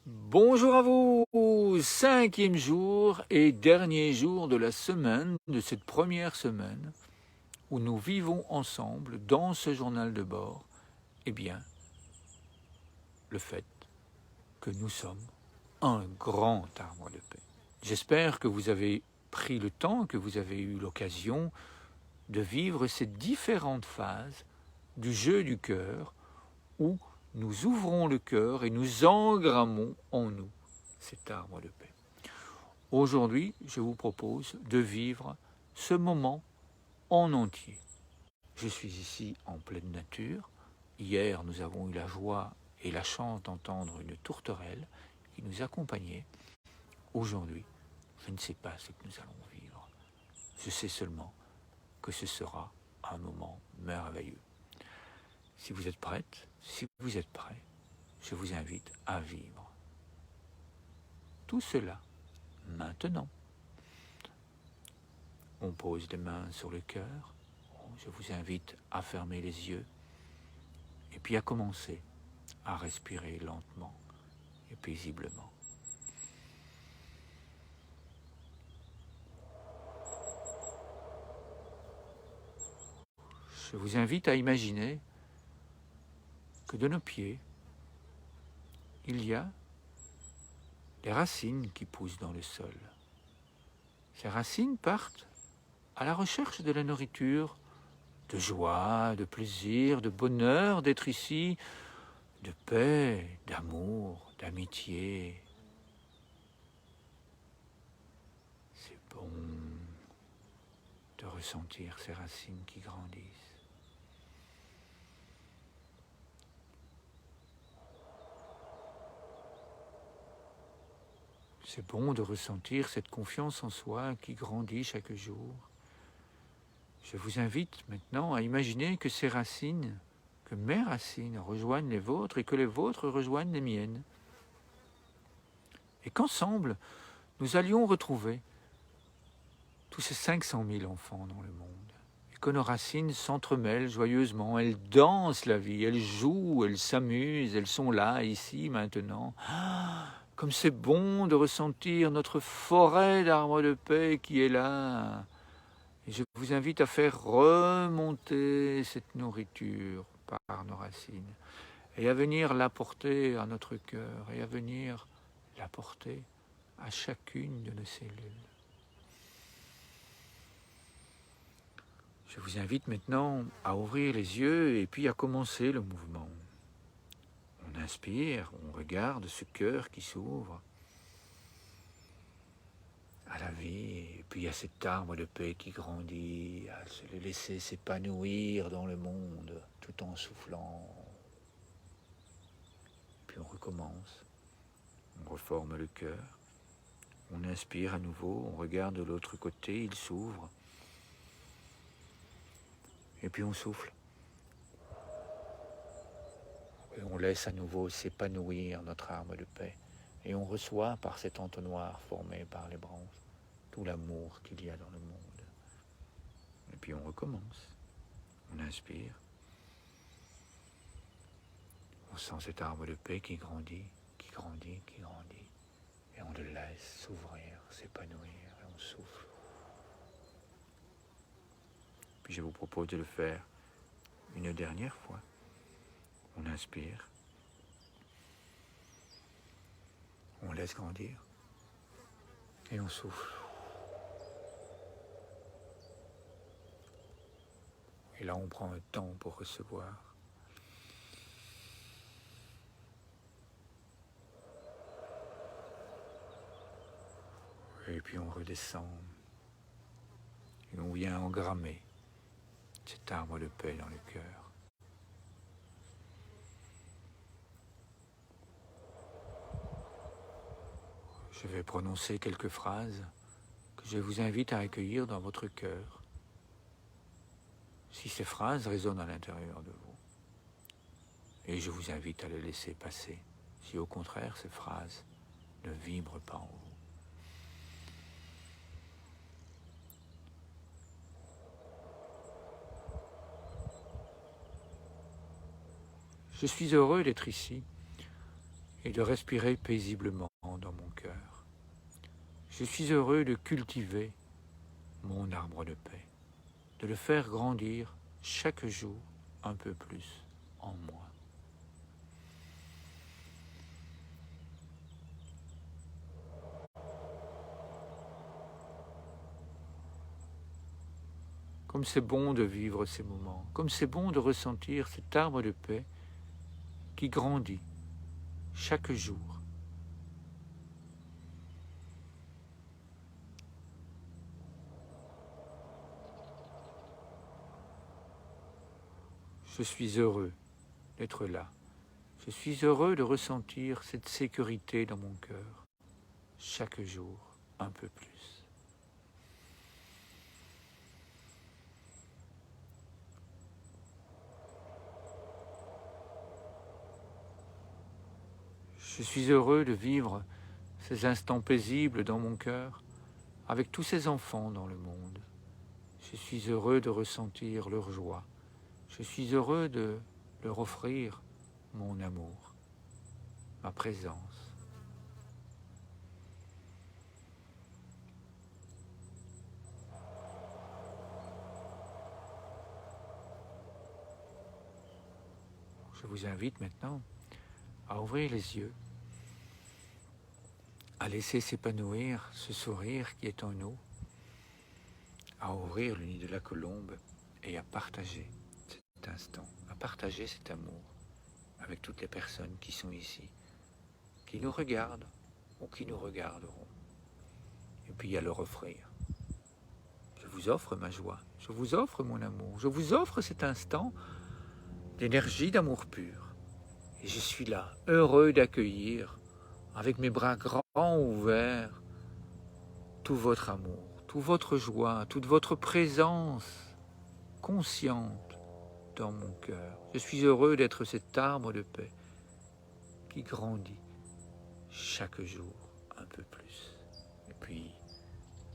Bonjour à vous, 5e jour et dernier jour de la semaine, de cette première semaine, où nous vivons ensemble dans ce journal de bord, eh bien, le fait que nous sommes un grand arbre de paix. J'espère que vous avez pris le temps, que vous avez eu l'occasion de vivre ces différentes phases du jeu du cœur, où nous ouvrons le cœur et nous engrammons en nous cet arbre de paix. Aujourd'hui, je vous propose de vivre ce moment en entier. Je suis ici en pleine nature. Hier, nous avons eu la joie et la chance d'entendre une tourterelle qui nous accompagnait. Aujourd'hui, je ne sais pas ce que nous allons vivre. Je sais seulement que ce sera un moment merveilleux. Si vous êtes prête, si vous êtes prêt, je vous invite à vivre tout cela maintenant. On pose les mains sur le cœur. Je vous invite à fermer les yeux et puis à commencer à respirer lentement et paisiblement. Je vous invite à imaginer que de nos pieds, il y a des racines qui poussent dans le sol. Ces racines partent à la recherche de la nourriture, de joie, de plaisir, de bonheur d'être ici, de paix, d'amour, d'amitié. C'est bon de ressentir ces racines qui grandissent. C'est bon de ressentir cette confiance en soi qui grandit chaque jour. Je vous invite maintenant à imaginer que ces racines, que mes racines rejoignent les vôtres et que les vôtres rejoignent les miennes. Et qu'ensemble, nous allions retrouver tous ces 500 000 enfants dans le monde. Et que nos racines s'entremêlent joyeusement, elles dansent la vie, elles jouent, elles s'amusent, elles sont là, ici, maintenant. Comme c'est bon de ressentir notre forêt d'arbres de paix qui est là. Et je vous invite à faire remonter cette nourriture par nos racines et à venir l'apporter à notre cœur et à venir l'apporter à chacune de nos cellules. Je vous invite maintenant à ouvrir les yeux et puis à commencer le mouvement. On inspire, on regarde ce cœur qui s'ouvre à la vie, et puis il y a cet arbre de paix qui grandit, à se le laisser s'épanouir dans le monde tout en soufflant. Puis on recommence, on reforme le cœur, on inspire à nouveau, on regarde de l'autre côté, il s'ouvre, et puis on souffle. Et on laisse à nouveau s'épanouir notre arbre de paix, et on reçoit par cet entonnoir formé par les branches tout l'amour qu'il y a dans le monde. Et puis on recommence, on inspire, on sent cet arbre de paix qui grandit, qui grandit, qui grandit, et on le laisse s'ouvrir, s'épanouir, et on souffle. Puis je vous propose de le faire une dernière fois. On inspire, on laisse grandir, et on souffle. Et là, on prend un temps pour recevoir. Et puis on redescend, et on vient engrammer cet arbre de paix dans le cœur. Je vais prononcer quelques phrases que je vous invite à accueillir dans votre cœur. Si ces phrases résonnent à l'intérieur de vous, et je vous invite à les laisser passer, si au contraire ces phrases ne vibrent pas en vous. Je suis heureux d'être ici. et de respirer paisiblement dans mon cœur. Je suis heureux de cultiver mon arbre de paix, de le faire grandir chaque jour un peu plus en moi. Comme c'est bon de vivre ces moments, comme c'est bon de ressentir cet arbre de paix qui grandit chaque jour. Je suis heureux d'être là. Je suis heureux de ressentir cette sécurité dans mon cœur, chaque jour un peu plus. Je suis heureux de vivre ces instants paisibles dans mon cœur avec tous ces enfants dans le monde. Je suis heureux de ressentir leur joie. Je suis heureux de leur offrir mon amour, ma présence. Je vous invite maintenant à ouvrir les yeux, à laisser s'épanouir ce sourire qui est en nous, à ouvrir le nid de la colombe et à partager cet instant, à partager cet amour avec toutes les personnes qui sont ici, qui nous regardent ou qui nous regarderont. Et puis à leur offrir. Je vous offre ma joie, je vous offre mon amour, je vous offre cet instant d'énergie, d'amour pur. Et je suis là, heureux d'accueillir, avec mes bras grands ouverts, tout votre amour, toute votre joie, toute votre présence consciente dans mon cœur. Je suis heureux d'être cet arbre de paix qui grandit chaque jour un peu plus. Et puis,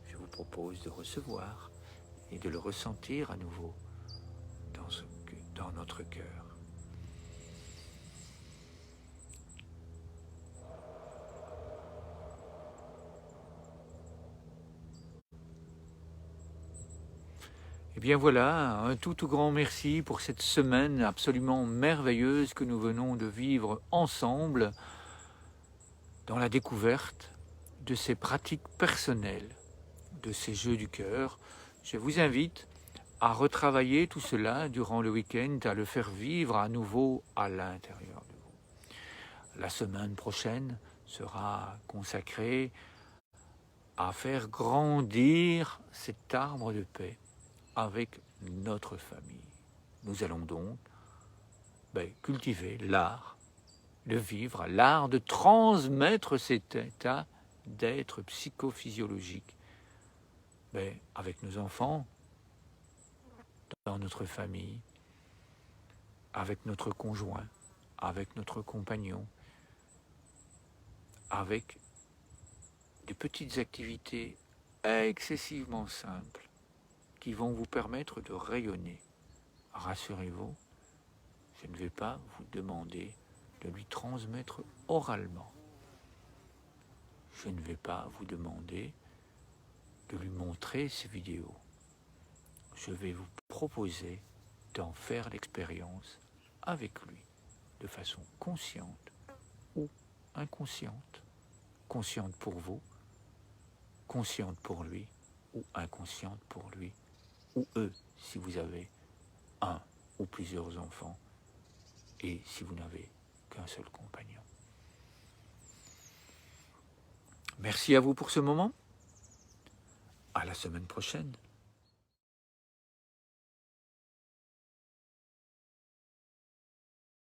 je vous propose de recevoir et de le ressentir à nouveau dans notre cœur. Et bien voilà, un tout grand merci pour cette semaine absolument merveilleuse que nous venons de vivre ensemble dans la découverte de ces pratiques personnelles, de ces jeux du cœur. Je vous invite à retravailler tout cela durant le week-end, à le faire vivre à nouveau à l'intérieur de vous. La semaine prochaine sera consacrée à faire grandir cet arbre de paix avec notre famille. Nous allons donc cultiver l'art de vivre, l'art de transmettre cet état d'être psychophysiologique avec nos enfants, dans notre famille, avec notre conjoint, avec notre compagnon, avec des petites activités excessivement simples qui vont vous permettre de rayonner. Rassurez-vous, je ne vais pas vous demander de lui transmettre oralement. Je ne vais pas vous demander de lui montrer ces vidéos. Je vais vous proposer d'en faire l'expérience avec lui, de façon consciente ou inconsciente. Consciente pour vous, consciente pour lui, ou inconsciente pour lui, ou eux, si vous avez un ou plusieurs enfants, et si vous n'avez qu'un seul compagnon. Merci à vous pour ce moment. À la semaine prochaine.